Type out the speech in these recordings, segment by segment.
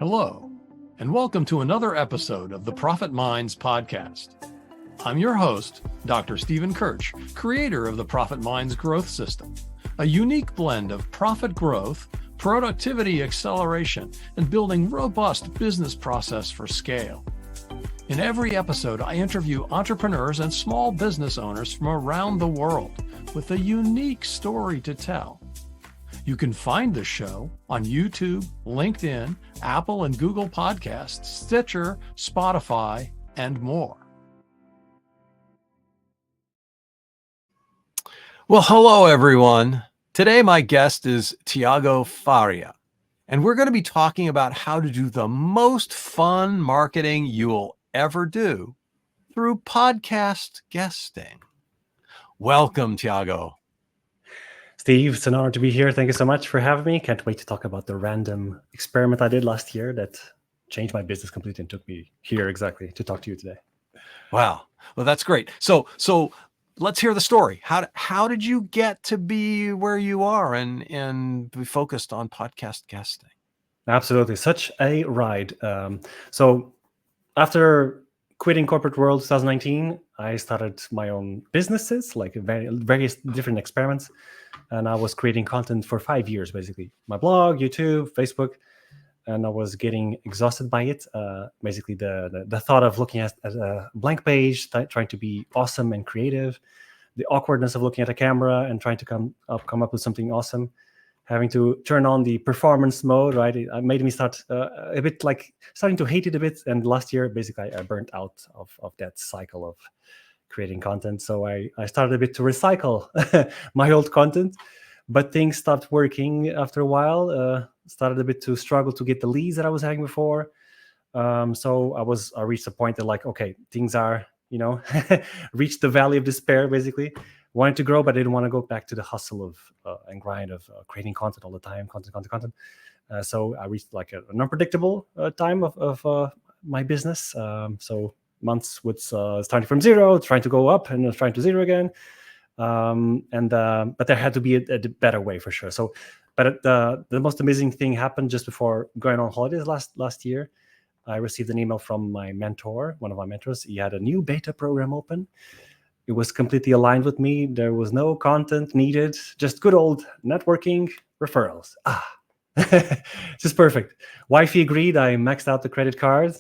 Hello, and welcome to another episode of the Profit Minds podcast. I'm your host, Dr. Stephen Kirch, creator of the Profit Minds Growth System, a unique blend of profit growth, productivity acceleration, and building robust business process for scale. In every episode, I interview entrepreneurs and small business owners from around the world with a unique story to tell. You can find the show on YouTube, LinkedIn, Apple and Google Podcasts, Stitcher, Spotify, and more. Well, hello, everyone. Today, my guest is Tiago Faria, and we're going to be talking about how to do the most fun marketing you'll ever do through podcast guesting. Welcome, Tiago. Steve, it's an honor to be here. Thank you so much for having me. Can't wait to talk about the random experiment I did last year that changed my business completely and took me here exactly to talk to you today. Wow. Well, that's great. So let's hear the story. How did you get to be where you are and be focused on podcast guesting? Absolutely. Such a ride. So after quitting corporate world 2019, I started my own businesses, like various different experiments. And I was creating content for 5 years, basically. My blog, YouTube, Facebook. And I was getting exhausted by it. Basically, the thought of looking at a blank page, trying to be awesome and creative. The awkwardness of looking at a camera and trying to come up with something awesome. Having to turn on the performance mode, right? It made me start a bit like starting to hate it a bit. And last year, basically, I burnt out of that cycle of creating content. So I started a bit to recycle my old content, but things stopped working after a while. Started a bit to struggle to get the leads that I was having before. So I reached a point that like, okay, things are, reached the valley of despair, basically. Wanted to grow, but I didn't want to go back to the hustle of and grind of creating content all the time, content. So I reached like an unpredictable time of my business. So months with starting from zero, trying to go up and trying to zero again. But there had to be a better way for sure. So, but the most amazing thing happened just before going on holidays last year. I received an email from my mentor, one of my mentors. He had a new beta program open. It was completely aligned with me. There was no content needed, just good old networking referrals. Just perfect. Wifey agreed. I maxed out the credit card,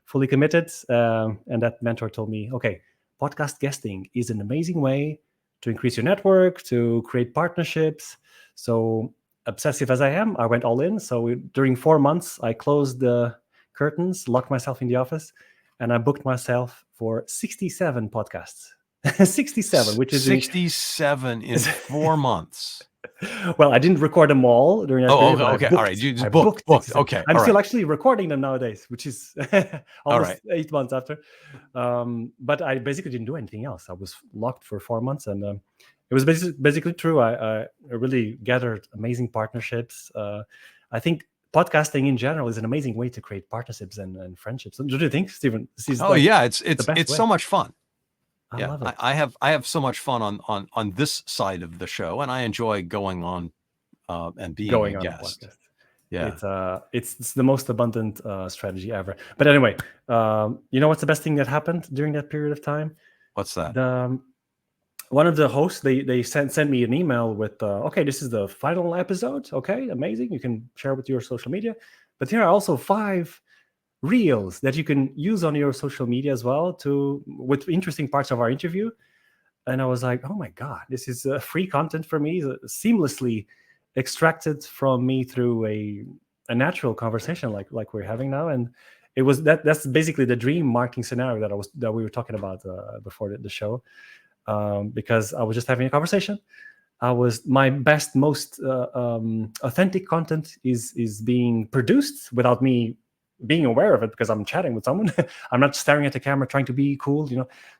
fully committed. And that mentor told me, okay, podcast guesting is an amazing way to increase your network, to create partnerships. So obsessive as I am, I went all in. So during 4 months, I closed the curtains, locked myself in the office, and I booked myself for 67 podcasts. 67, which is 67 in 4 months. Well, I didn't record them all during that period. Okay. All right. You just booked. Okay. I'm still actually recording them nowadays, which is almost 8 months after. But I basically didn't do anything else. I was locked for 4 months, and it was basically true. I really gathered amazing partnerships. I think podcasting in general is an amazing way to create partnerships and friendships. Do you think, Stephen? It's so much fun. I love it. I have so much fun on this side of the show, and I enjoy going on and being a guest. Yeah, it's the most abundant strategy ever. But anyway, what's the best thing that happened during that period of time? What's that? One of the hosts they sent me an email with okay, this is the final episode. Okay, amazing. You can share with your social media, but here are also 5 reels that you can use on your social media as well with interesting parts of our interview. And I was like, oh my God, this is free content for me, seamlessly extracted from me through a natural conversation like we're having now. And it was that's basically the dream marketing scenario that we were talking about before the show, because I was just having a conversation. My best, most authentic content is being produced without me being aware of it, because I'm chatting with someone. I'm not staring at the camera trying to be cool,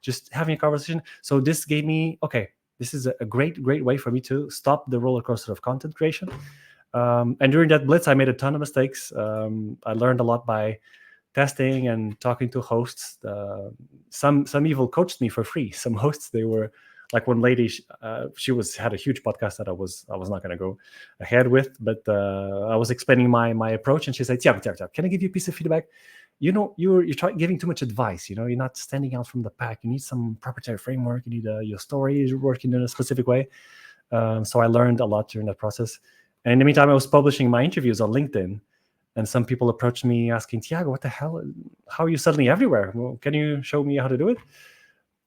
just having a conversation. So this gave me, okay, this is a great way for me to stop the roller coaster of content creation. And during that blitz, I made a ton of mistakes. I learned a lot by testing and talking to hosts. Some even coached me for free. Some hosts, they were Like one lady, she had a huge podcast that I was not going to go ahead with, but I was explaining my approach, and she said, Tiago, can I give you a piece of feedback? You're giving too much advice. You're not standing out from the pack. You need some proprietary framework. You need your story working in a specific way. So I learned a lot during that process. And in the meantime, I was publishing my interviews on LinkedIn, and some people approached me asking, Tiago, what the hell? How are you suddenly everywhere? Well, can you show me how to do it?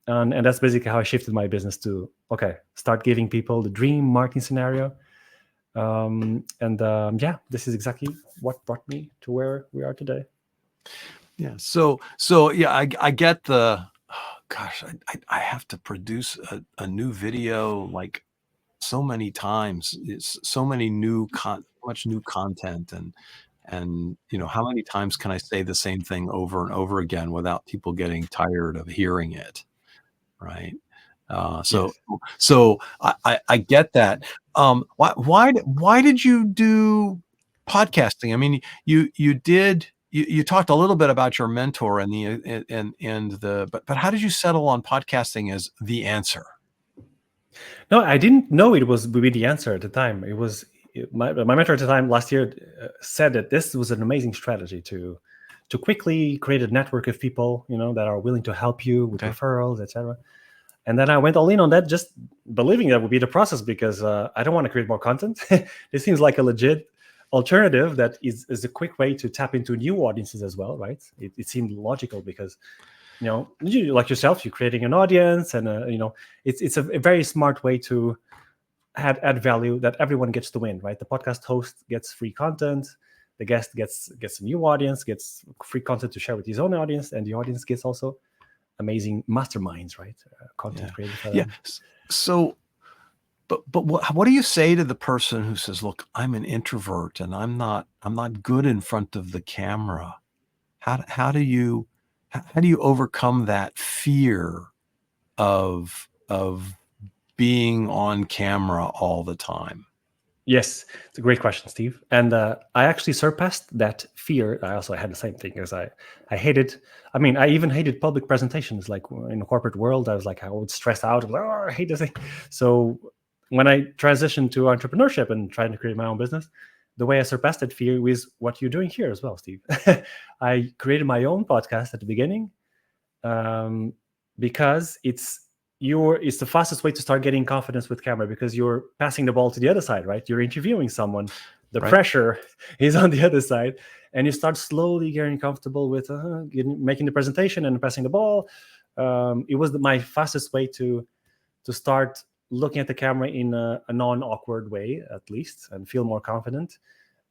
And that's basically how I shifted my business to, start giving people the dream marketing scenario. This is exactly what brought me to where we are today. Yeah. So yeah, I get the, gosh, I have to produce a new video like so many times. It's so many much new content, and how many times can I say the same thing over and over again without people getting tired of hearing it? Right. So I get that. Why did you do podcasting? I mean, you talked a little bit about your mentor but how did you settle on podcasting as the answer? No, I didn't know it would be the answer at the time. It was my mentor at the time last year said that this was an amazing strategy to quickly create a network of people, that are willing to help you with referrals, etc. And then I went all in on that, just believing that would be the process, because I don't want to create more content. This seems like a legit alternative that is a quick way to tap into new audiences as well, right? It seemed logical because, you, like yourself, you're creating an audience, and it's a very smart way to add value that everyone gets to win, right? The podcast host gets free content, the guest gets a new audience, gets free content to share with his own audience, and the audience gets also amazing masterminds, right? Content created for them. Yeah. So, but what do you say to the person who says, "Look, I'm an introvert and I'm not good in front of the camera"? How do you overcome that fear of being on camera all the time? Yes, it's a great question, Steve. And I actually surpassed that fear. I also had the same thing, as I hated. I mean, I even hated public presentations. Like in the corporate world, I was like, I would stress out. I hate this thing. So when I transitioned to entrepreneurship and trying to create my own business, the way I surpassed that fear was what you're doing here as well, Steve. I created my own podcast at the beginning because it's the fastest way to start getting confidence with camera, because you're passing the ball to the other side, right? You're interviewing someone. The pressure is on the other side, and you start slowly getting comfortable with making the presentation and passing the ball. It was my fastest way to start looking at the camera in a non-awkward way, at least, and feel more confident.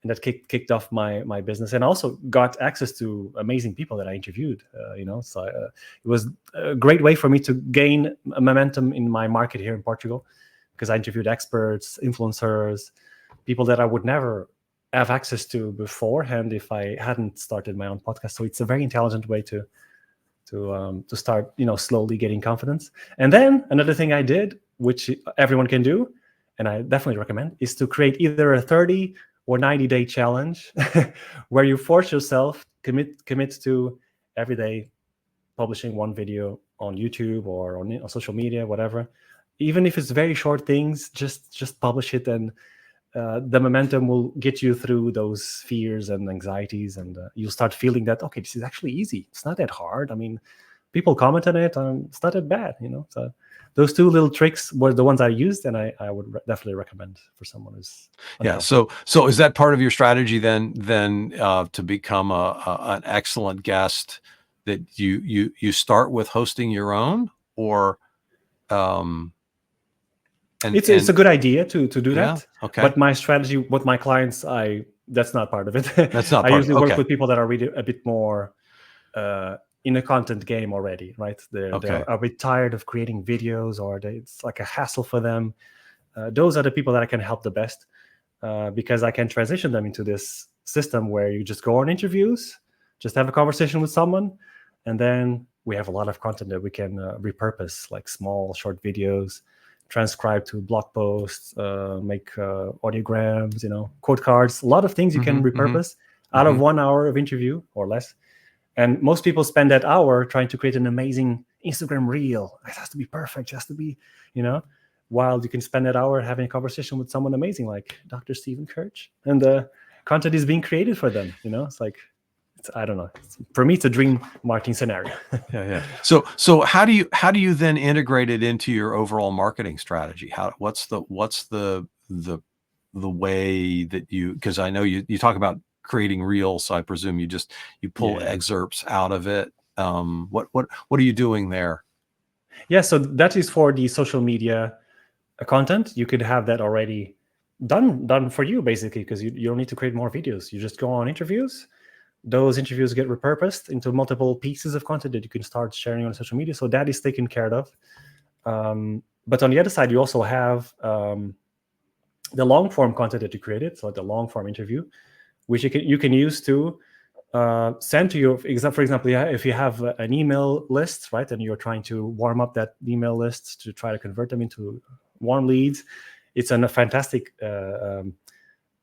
And that kicked off my business, and also got access to amazing people that I interviewed. So it was a great way for me to gain a momentum in my market here in Portugal, because I interviewed experts, influencers, people that I would never have access to beforehand if I hadn't started my own podcast. So it's a very intelligent way to start, slowly getting confidence. And then another thing I did, which everyone can do, and I definitely recommend, is to create either a 30 or 90-day challenge where you force yourself, commit to every day publishing one video on YouTube or on social media, whatever. Even if it's very short things, just publish it, and the momentum will get you through those fears and anxieties, and you'll start feeling that, okay, this is actually easy. It's not that hard. I mean, people comment on it, it's not that bad, So those two little tricks were the ones I used, and I would definitely recommend for someone who's so is that part of your strategy then to become an excellent guest, that you start with hosting your own, or it's a good idea to do that. Okay. But my strategy with my clients, that's not part of it. That's not I part usually of it. work with people that are really a bit more in a content game already, right? They're a bit tired of creating videos, or it's like a hassle for them. Those are the people that I can help the best, because I can transition them into this system where you just go on interviews, just have a conversation with someone, and then we have a lot of content that we can repurpose, like small short videos, transcribe to blog posts, make audiograms, quote cards, a lot of things you can repurpose out of 1 hour of interview or less. And most people spend that hour trying to create an amazing Instagram reel. It has to be perfect. It has to be, while you can spend that hour having a conversation with someone amazing like Dr. Stephen Kirch, and the content is being created for them. It's like, I don't know. For me, it's a dream marketing scenario. Yeah. So how do you then integrate it into your overall marketing strategy? What's the way that because I know you talk about creating reels, so I presume you pull excerpts out of it. What are you doing there? Yeah, so that is for the social media content. You could have that already done for you, basically, because you don't need to create more videos. You just go on interviews. Those interviews get repurposed into multiple pieces of content that you can start sharing on social media. So that is taken care of. But on the other side, you also have the long form content that you created, so the long form interview, which you can use to send to you. For example, if you have an email list, right, and you're trying to warm up that email list to try to convert them into warm leads, it's a fantastic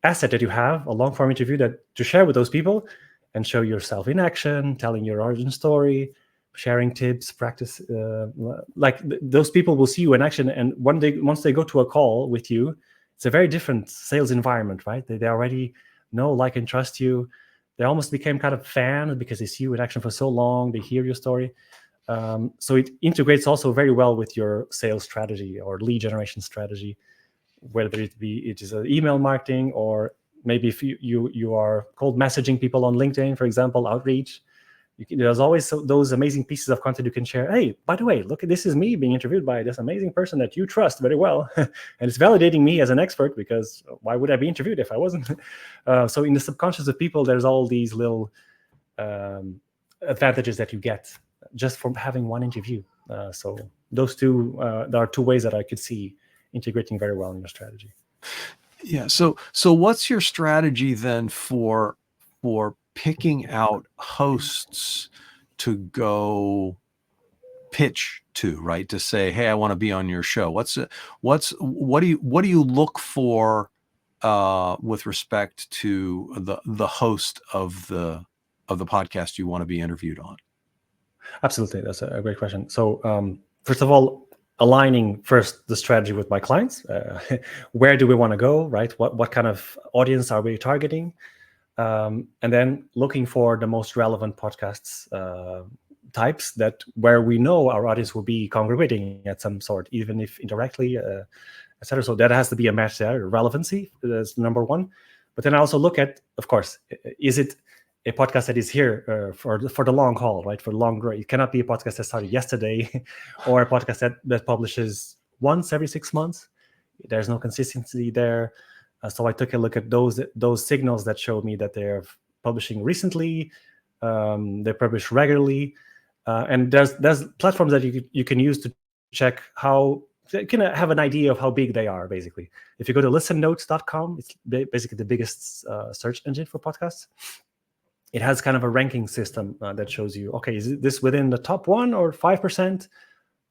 asset that you have, a long form interview to share with those people and show yourself in action, telling your origin story, sharing tips, practice. Those people will see you in action, and once they go to a call with you, it's a very different sales environment, right? They already know, like, and trust you. They almost became kind of fans because they see you in action for so long. They hear your story. So it integrates also very well with your sales strategy or lead generation strategy, whether it is email marketing, or maybe if you are cold messaging people on LinkedIn, for example, outreach. There's always those amazing pieces of content you can share. Hey, by the way, look, this is me being interviewed by this amazing person that you trust very well. And it's validating me as an expert, because why would I be interviewed if I wasn't? So in the subconscious of people, there's all these little advantages that you get just from having one interview. So those two, there are two ways that I could see integrating very well in your strategy. Yeah. So what's your strategy then for picking out hosts to go pitch to, right? To say, hey, I want to be on your show. What do you look for with respect to the host of the podcast you want to be interviewed on? Absolutely, that's a great question. So first of all, aligning first the strategy with my clients. Where do we want to go, right? What kind of audience are we targeting? And then looking for the most relevant podcasts types where we know our audience will be congregating at some sort, even if indirectly, etc. So that has to be a match there. Relevancy is number one. But then I also look at, of course, is it a podcast that is here for the long haul, right? For the long run. It cannot be a podcast that started yesterday or a podcast that publishes once every 6 months. There's no consistency there. So I took a look at those signals that showed me that they're publishing recently, they publish regularly, and there's platforms that you can use to check how you can have an idea of how big they are. Basically, if you go to listennotes.com, it's basically the biggest search engine for podcasts. It has kind of a ranking system that shows you, okay, is this within the top 1 or 5%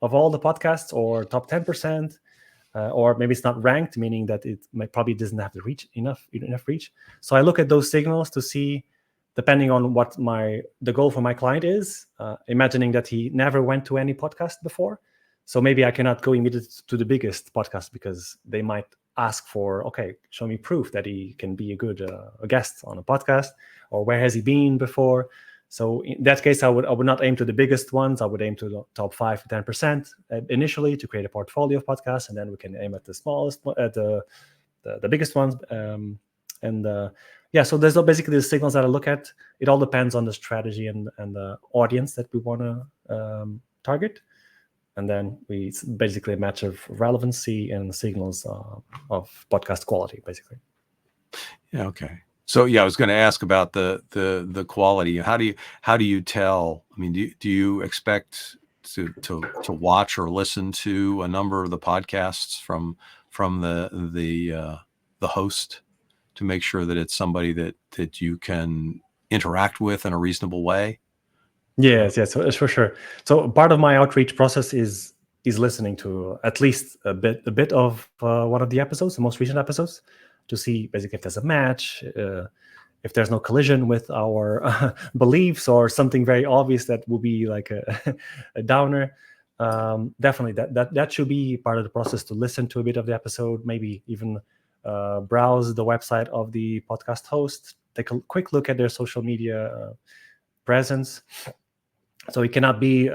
of all the podcasts, or top 10%? Or maybe it's not ranked, meaning that it probably doesn't have enough reach. So I look at those signals to see, depending on what the goal for my client is, imagining that he never went to any podcast before. So maybe I cannot go immediately to the biggest podcast, because they might ask for, okay, show me proof that he can be a good a guest on a podcast, or where has he been before. So in that case, I would not aim to the biggest ones. I would aim to the top 5 to 10% initially to create a portfolio of podcasts, and then we can aim at the smallest, at the biggest ones. So there's basically the signals that I look at. It all depends on the strategy and the audience that we want to target, and then it's basically a match of relevancy and signals of podcast quality, basically. Yeah. Okay. So yeah, I was going to ask about the quality. How do you tell? I mean, do you expect to watch or listen to a number of the podcasts from the host to make sure that it's somebody that you can interact with in a reasonable way? Yes, for sure. So part of my outreach process is listening to at least a bit of one of the episodes, the most recent episodes, to see basically if there's a match. if there's no collision with our beliefs or something very obvious that will be like a downer. Definitely that should be part of the process, to listen to a bit of the episode, maybe even browse the website of the podcast host, take a quick look at their social media presence. So it cannot be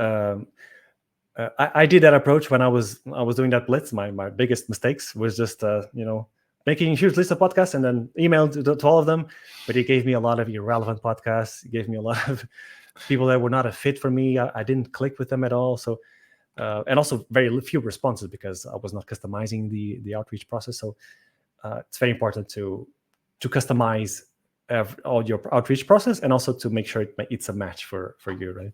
I did that approach when I was doing that blitz. My biggest mistakes was just making a huge list of podcasts and then email to all of them. But it gave me a lot of irrelevant podcasts. It gave me a lot of people that were not a fit for me. I didn't click with them at all. So and also very few responses because I was not customizing the outreach process. So it's very important to customize all your outreach process, and also to make sure it's a match for you, right?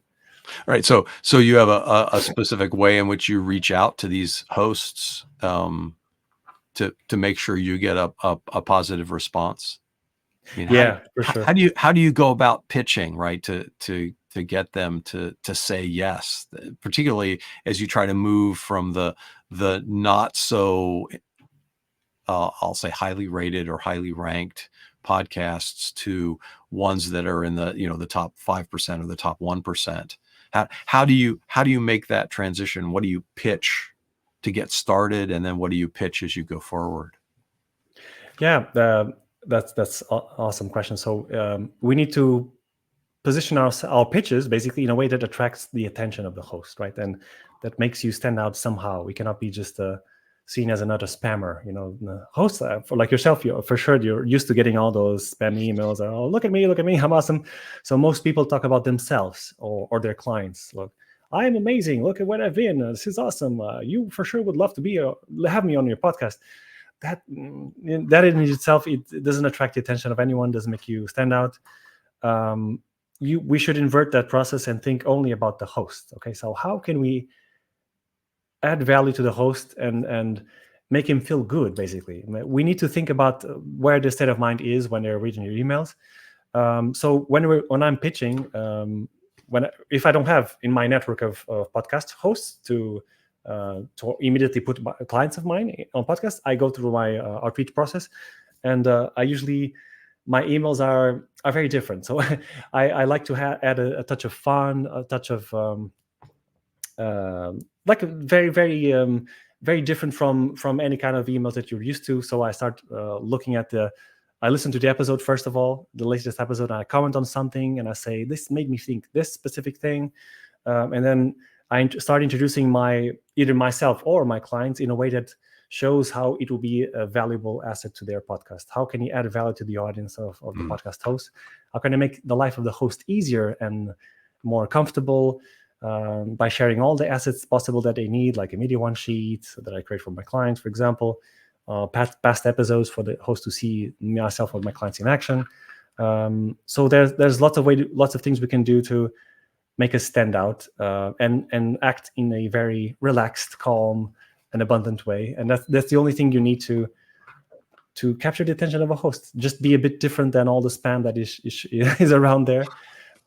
Right. So you have a specific way in which you reach out to these hosts to make sure you get a positive response. I mean, for sure. How do you go about pitching, right? To get them to say yes, particularly as you try to move from the not so I'll say highly rated or highly ranked podcasts to ones that are in the the top 5% or the top 1%. How do you make that transition? What do you pitch to get started, and then what do you pitch as you go forward? Yeah, that's awesome question. So we need to position our pitches basically in a way that attracts the attention of the host, right? And that makes you stand out somehow. We cannot be just seen as another spammer. The host, for like yourself, you're used to getting all those spam emails. Oh, look at me, I'm awesome. So most people talk about themselves or their clients. Look, I'm amazing. Look at what I've been. This is awesome. You for sure would love to have me on your podcast. That in itself, it doesn't attract the attention of anyone. Doesn't make you stand out. We should invert that process and think only about the host. Okay, so how can we add value to the host and make him feel good? Basically, we need to think about where the state of mind is when they're reading your emails. So when I'm pitching, if I don't have in my network of podcast hosts to immediately put clients of mine on podcast, I go through my outreach process, and I usually, my emails are very different. So I like to add a touch of fun, a touch of like a very, very, very different from any kind of emails that you're used to. So I start looking at I listen to the episode first of all, the latest episode, and I comment on something, and I say, this made me think this specific thing, and then I start introducing either myself or my clients in a way that shows how it will be a valuable asset to their podcast. How can you add value to the audience of the podcast host? How can I make the life of the host easier and more comfortable by sharing all the assets possible that they need, like a media one sheet that I create for my clients, for example, past episodes for the host to see myself or my clients in action. So there's lots of things we can do to make us stand out and act in a very relaxed, calm, and abundant way. And that's the only thing you need to capture the attention of a host. Just be a bit different than all the spam that is around there.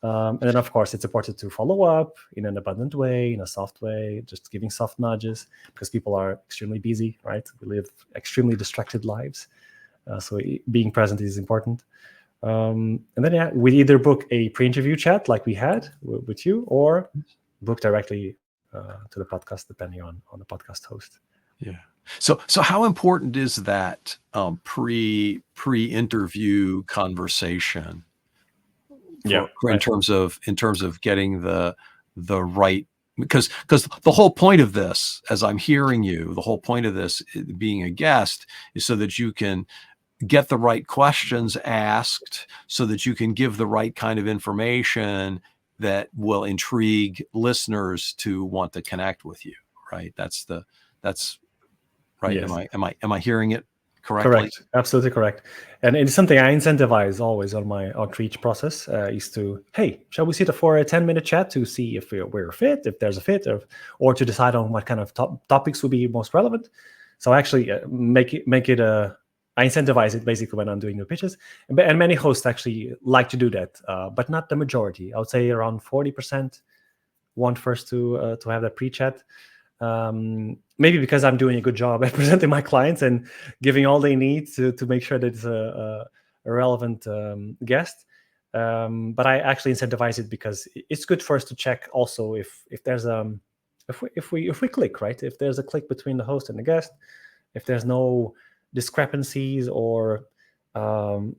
And then, of course, it's important to follow up in an abundant way, in a soft way, just giving soft nudges, because people are extremely busy, right? We live extremely distracted lives. So being present is important. And then we either book a pre-interview chat like we had with you, or book directly to the podcast, depending on the podcast host. Yeah. So how important is that pre-interview conversation? In terms of getting the right, because the whole point of this, as I'm hearing you, the whole point of this being a guest is so that you can get the right questions asked, so that you can give the right kind of information that will intrigue listeners to want to connect with you, right? That's right. Yes. Am I hearing it correctly? Correct. Absolutely correct. And it's something I incentivize always on my outreach process, is to, hey, shall we sit for a 10-minute chat to see if we're a fit, if there's a fit, or to decide on what kind of topics will be most relevant. So I actually make it I incentivize it basically when I'm doing new pitches. And many hosts actually like to do that, but not the majority. I would say around 40% want first to have that pre-chat. Maybe because I'm doing a good job at presenting my clients and giving all they need to make sure that it's a a relevant guest. But I actually incentivize it because it's good for us to check also if there's if we click, right? If there's a click between the host and the guest, if there's no discrepancies or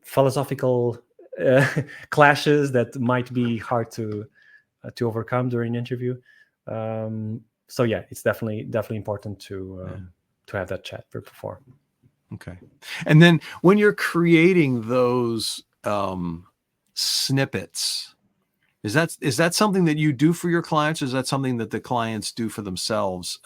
philosophical clashes that might be hard to overcome during an interview. So yeah, it's definitely important to have that chat before. Okay. And then when you're creating those snippets, is that something that you do for your clients, or is that something that the clients do for themselves?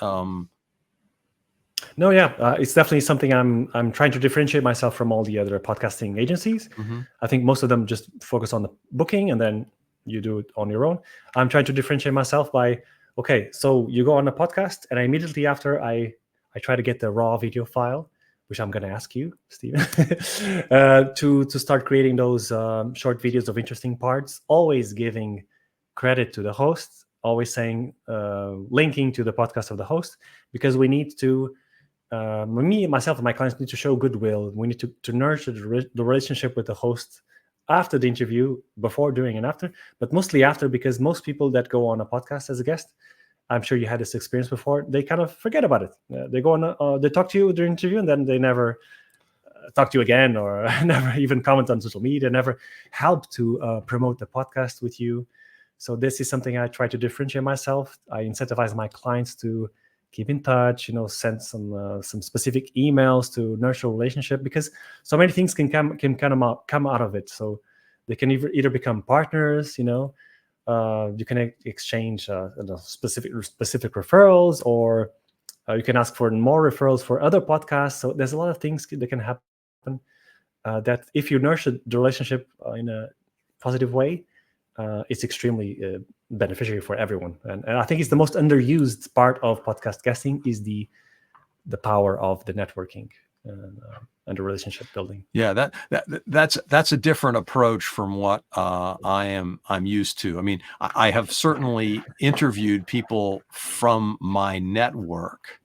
No, yeah, it's definitely something I'm trying to differentiate myself from all the other podcasting agencies. Mm-hmm. I think most of them just focus on the booking and then you do it on your own. I'm trying to differentiate myself by, okay, so you go on a podcast and immediately after I try to get the raw video file, which I'm going to ask you, Steven, to start creating those short videos of interesting parts, always giving credit to the host, always saying, linking to the podcast of the host, because we need to, me, myself, and my clients need to show goodwill. We need to nurture the relationship with the host after the interview, before, during, and after, but mostly after, because most people that go on a podcast as a guest, I'm sure you had this experience before, they kind of forget about it. They go on, they talk to you during the interview, and then they never talk to you again, or never even comment on social media, never help to promote the podcast with you. So this is something I try to differentiate myself. I incentivize my clients to keep in touch, send some specific emails to nurture a relationship, because so many things can come out of it. So they can either become partners, you can exchange specific referrals, or you can ask for more referrals for other podcasts. So there's a lot of things that can happen that if you nurture the relationship in a positive way, it's extremely beneficial for everyone. And I think it's the most underused part of podcast guesting is the power of the networking and the relationship building. Yeah, that's a different approach from what I'm used to. I mean, I have certainly interviewed people from my network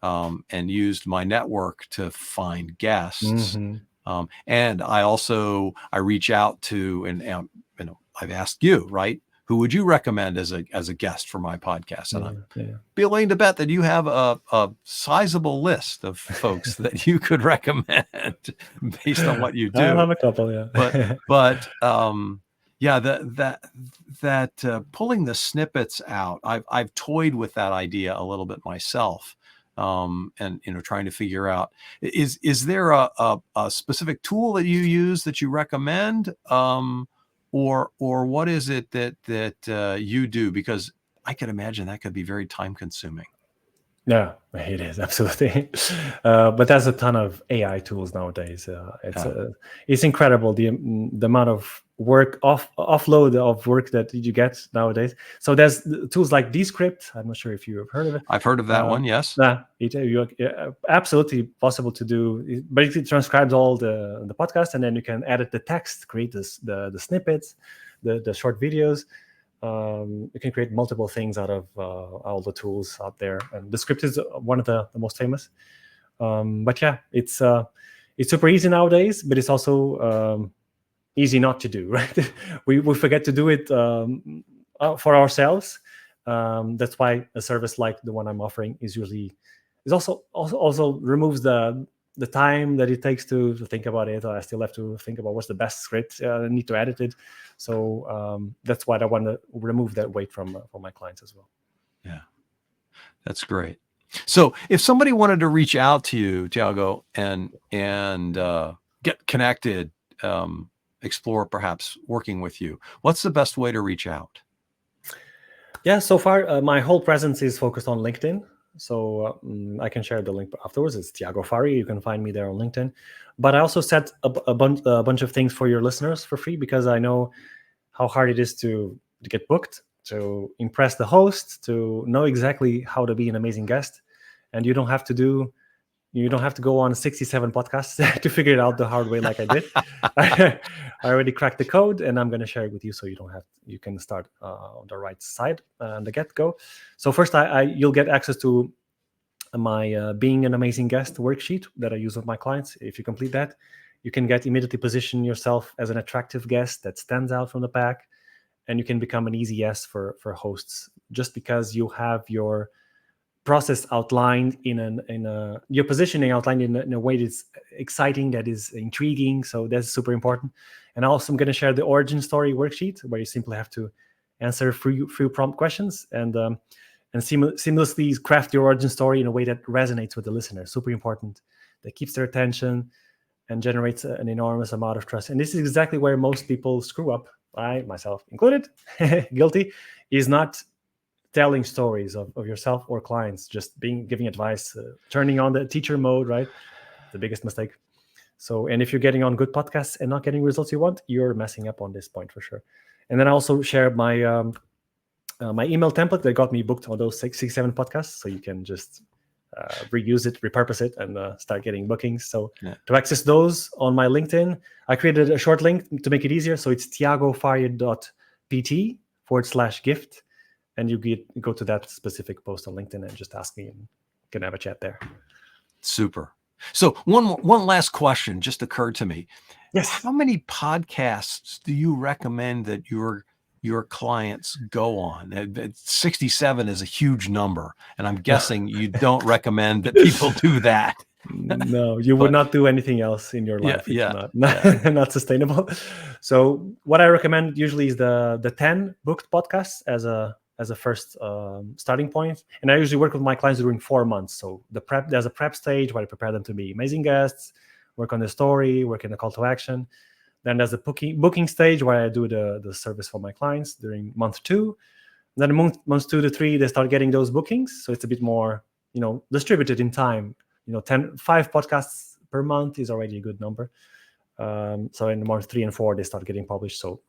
and used my network to find guests. Mm-hmm. And I reach out to, and I've asked you, right? Who would you recommend as a guest for my podcast? And I'm willing to bet that you have a sizable list of folks that you could recommend based on what you do. I have a couple, yeah. but that pulling the snippets out, I've toyed with that idea a little bit myself. And trying to figure out, is there a specific tool that you use that you recommend? Or what is it that you do? Because I can imagine that could be very time consuming. Yeah, it is, absolutely. But there's a ton of AI tools nowadays. It's incredible the amount of work offload of work that you get nowadays. So there's tools like Descript. I'm not sure if you have heard of it. I've heard of that one. Yes. Absolutely possible to do. It basically transcribes all the podcast, and then you can edit the text, create the snippets, the short videos. You can create multiple things out of all the tools out there, and Descript is one of the most famous. But yeah, it's super easy nowadays, but it's also easy not to do, right? we forget to do it for ourselves. That's why a service like the one I'm offering is also removes the time that it takes to think about it. I still have to think about what's the best script. I need to edit it. So that's why I want to remove that weight from my clients as well. Yeah, that's great. So if somebody wanted to reach out to you, Tiago, and get connected, explore perhaps working with you, what's the best way to reach out? Yeah, so far my whole presence is focused on LinkedIn. So I can share the link afterwards. It's Tiago Faria. You can find me there on LinkedIn. But I also set a bunch of things for your listeners for free, because I know how hard it is to get booked, to impress the host, to know exactly how to be an amazing guest. And you don't have to go on 67 podcasts to figure it out the hard way like I did. I already cracked the code, and I'm going to share it with you, so you can start on the right side on the get-go. So first, you'll get access to my Being an Amazing Guest worksheet that I use with my clients. If you complete that, you can get immediately position yourself as an attractive guest that stands out from the pack, and you can become an easy yes for hosts just because you have your process outlined your positioning outlined in a way that's exciting, that is intriguing. So that's super important. And also I'm going to share the origin story worksheet where you simply have to answer few prompt questions and seamlessly craft your origin story in a way that resonates with the listener. Super important. That keeps their attention and generates an enormous amount of trust. And this is exactly where most people screw up. I, myself included, guilty, is not telling stories of yourself or clients, just giving advice, turning on the teacher mode, right? The biggest mistake. So, and if you're getting on good podcasts and not getting results you want, you're messing up on this point for sure. And then I also share my my email template that got me booked on those 6-7 podcasts. So you can just reuse it, repurpose it, and start getting bookings. So to access those on my LinkedIn, I created a short link to make it easier. So it's tiagofaria.pt/gift. And you go to that specific post on LinkedIn and just ask me, and you can have a chat there. Super. So one last question just occurred to me. Yes. How many podcasts do you recommend that your clients go on? 67 is a huge number, and I'm guessing you don't recommend that people do that. No, you would not do anything else in your life. It's not sustainable. So what I recommend usually is the 10 booked podcasts as a first starting point. And I usually work with my clients during 4 months. So there's a prep stage where I prepare them to be amazing guests, work on the story, work in the call to action. Then there's a booking stage where I do the service for my clients during month 2. Then months 2 to 3, they start getting those bookings. So it's a bit more, distributed in time. 5 podcasts per month is already a good number. So in month 3 and 4, they start getting published. So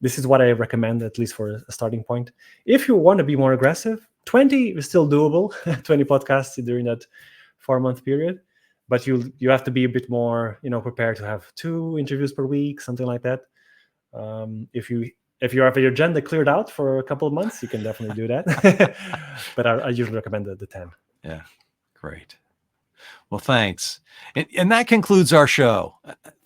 this is what I recommend, at least for a starting point. If you want to be more aggressive, 20 is still doable, 20 podcasts during that 4-month period. But you have to be a bit more, prepared to have 2 interviews per week, something like that. If you have your agenda cleared out for a couple of months, you can definitely do that. But I usually recommend the 10. Yeah, great. Well, thanks. And that concludes our show.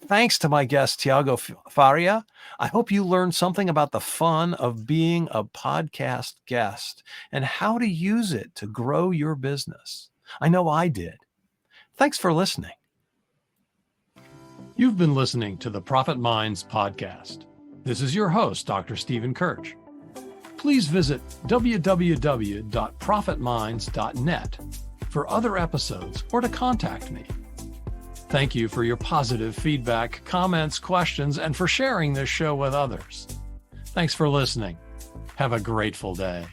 Thanks to my guest, Tiago Faria. I hope you learned something about the fun of being a podcast guest and how to use it to grow your business. I know I did. Thanks for listening. You've been listening to the Profit Minds podcast. This is your host, Dr. Stephen Kirch. Please visit www.profitminds.net for other episodes or to contact me. Thank you for your positive feedback, comments, questions, and for sharing this show with others. Thanks for listening. Have a grateful day.